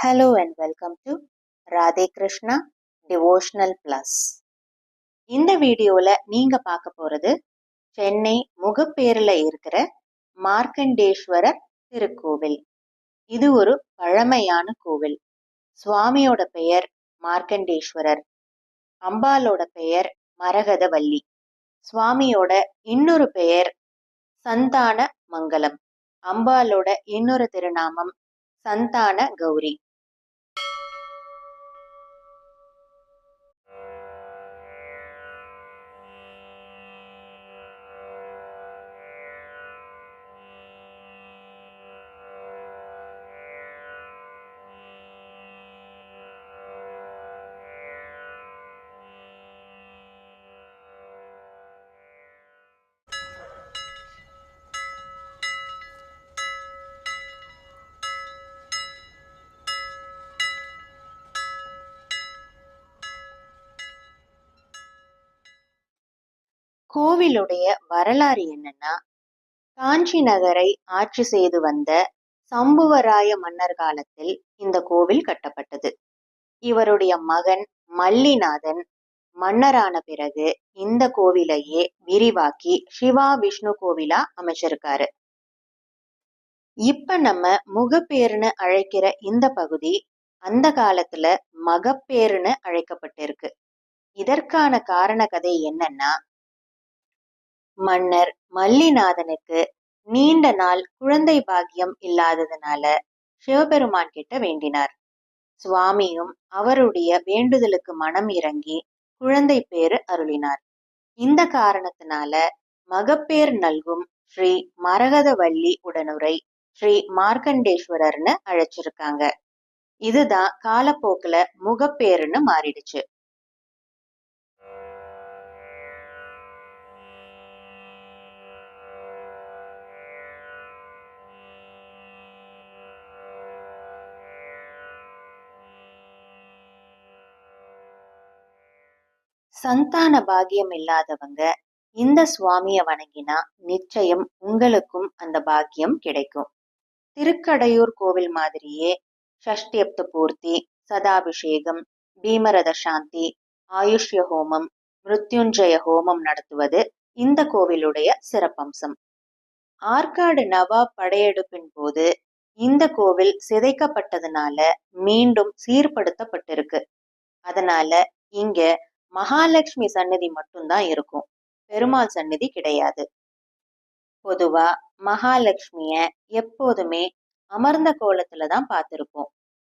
Hello and welcome to Radhe Krishna Devotional Plus. இந்த வீடியோல நீங்க பார்க்க போறது சென்னை முகப்பேர்ல இருக்கிற மார்க்கண்டேஸ்வரர் திருக்கோவில். இது ஒரு பழமையான கோவில். சுவாமியோட பெயர் மார்க்கண்டேஸ்வரர், அம்பாலோட பெயர் மரகதவல்லி, சுவாமியோட இன்னொரு பெயர் சந்தான மங்கலம், அம்பாலோட இன்னொரு திருநாமம் சந்தான கௌரி. கோவிலுடைய வரலாறு என்னன்னா, காஞ்சி நகரை ஆட்சி செய்து வந்த சம்புவராய மன்னர் காலத்தில் இந்த கோவில் கட்டப்பட்டது. இவருடைய மகன் மல்லிநாதன் மன்னரான பிறகு இந்த கோவிலையே விரிவாக்கி சிவா விஷ்ணு கோவிலா அமைச்சிருக்காரு. இப்ப நம்ம முகப்பேர்னு அழைக்கிற இந்த பகுதி அந்த காலத்துல மகப்பேர்னு அழைக்கப்பட்டிருக்கு. இதற்கான காரண கதை என்னன்னா, மன்னர் மல்லிநாதனுக்கு நீண்ட நாள் குழந்தை பாக்கியம் இல்லாததுனால சிவபெருமான் கிட்ட வேண்டினார். சுவாமியும் அவருடைய வேண்டுதலுக்கு மனம் இறங்கி குழந்தை பேரு அருளினார். இந்த காரணத்தினால மகப்பேர் நல்கும் ஸ்ரீ மரகதவல்லி உடனுரை ஸ்ரீ மார்க்கண்டேஸ்வரர்னு அழைச்சிருக்காங்க. இதுதான் காலப்போக்குல முகப்பேருன்னு மாறிடுச்சு. சந்தான பாக்கியம் இல்லாதவங்க இந்த சுவாமிய வணங்கினா நிச்சயம் உங்களுக்கும் அந்த பாக்கியம் கிடைக்கும். திருக்கடையூர் கோவில் மாதிரியே ஷஷ்டியப்த பூர்த்தி, சதாபிஷேகம், பீமரத சாந்தி, ஆயுஷ்ய ஹோமம், மிருத்யுஞ்சய ஹோமம் நடத்துவது இந்த கோவிலுடைய சிறப்பம்சம். ஆற்காடு நவாப் படையெடுப்பின் போது இந்த கோவில் சிதைக்கப்பட்டதுனால மீண்டும் சீர்படுத்தப்பட்டிருக்கு. அதனால இங்க மகாலட்சுமி சன்னதி மட்டும்தான் இருக்கும், பெருமாள் சன்னதி கிடையாது. பொதுவா மகாலட்சுமிய எப்போதுமே அமர்ந்த கோலத்துலதான் பார்த்திருப்போம்.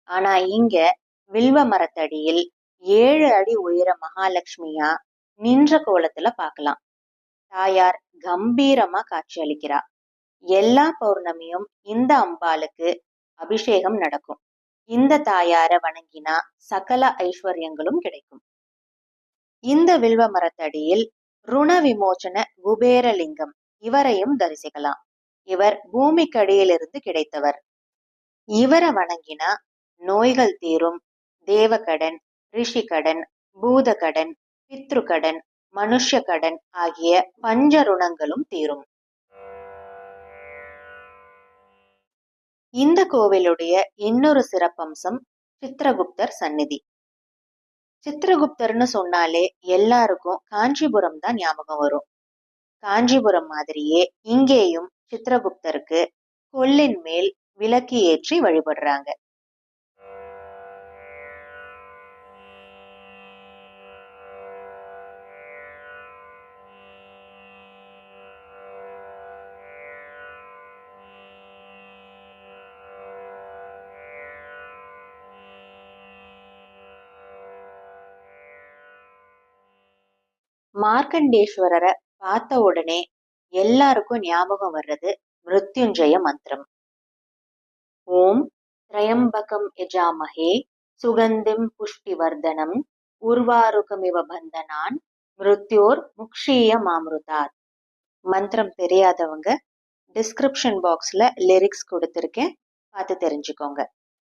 ஆனா இங்க வில்வ மரத்தடியில் 7 அடி உயர மகாலட்சுமியா நின்ற கோலத்துல பார்க்கலாம். தாயார் கம்பீரமா காட்சி அளிக்கிறா. எல்லா பௌர்ணமியும் இந்த அம்பாளுக்கு அபிஷேகம் நடக்கும். இந்த தாயார வணங்கினா சகல ஐஸ்வர்யங்களும் கிடைக்கும். இந்த வில்வ மரத்தடியில் ருண விமோச்சன குபேரலிங்கம், இவரையும் தரிசிக்கலாம். இவர் பூமிக்கடியிலிருந்து கிடைத்தவர். இவரை வணங்கினா நோய்கள் தீரும், தேவகடன், ரிஷிகடன், பூதகடன், பித்ருகடன், மனுஷ்யகடன் ஆகிய பஞ்சருணங்களும் தீரும். இந்த கோவிலுடைய இன்னொரு சிறப்பம்சம் சித்ரகுப்தர் சந்நிதி. சித்ரகுப்தர்னு சொன்னாலே எல்லாருக்கும் காஞ்சிபுரம் தான் ஞாபகம் வரும். காஞ்சிபுரம் மாதிரியே இங்கேயும் சித்ரகுப்தருக்கு கொல்லின் மேல் விளக்கு ஏற்றி வழிபடுறாங்க. மார்க்கண்டேஸ்வரரை பார்த்த உடனே எல்லாருக்கும் ஞாபகம் வர்றது மிருத்யுஞ்சய மந்திரம். ஓம் திரையம்பகம் யஜாமஹே சுகந்திம் புஷ்டிவர்தனம் உர்வாருகமிவ பந்தனான் மிருத்யோர் முக்ஷீய மாமிருதாத். மந்திரம் தெரியாதவங்க டிஸ்கிரிப்ஷன் பாக்ஸ்ல லிரிக்ஸ் கொடுத்திருக்கேன், பார்த்து தெரிஞ்சுக்கோங்க.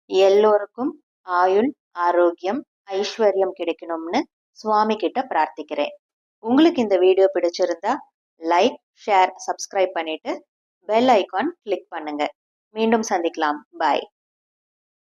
எல்லோருக்கும் ஆயுள், ஆரோக்கியம், ஐஸ்வர்யம் கிடைக்கணும்னு சுவாமி கிட்ட பிரார்த்திக்கிறேன். உங்களுக்கு இந்த வீடியோ பிடிச்சிருந்தா லைக், ஷேர், சப்ஸ்கிரைப் பண்ணிட்டு பெல் ஐகான் கிளிக் பண்ணுங்க. மீண்டும் சந்திக்கலாம். பாய்.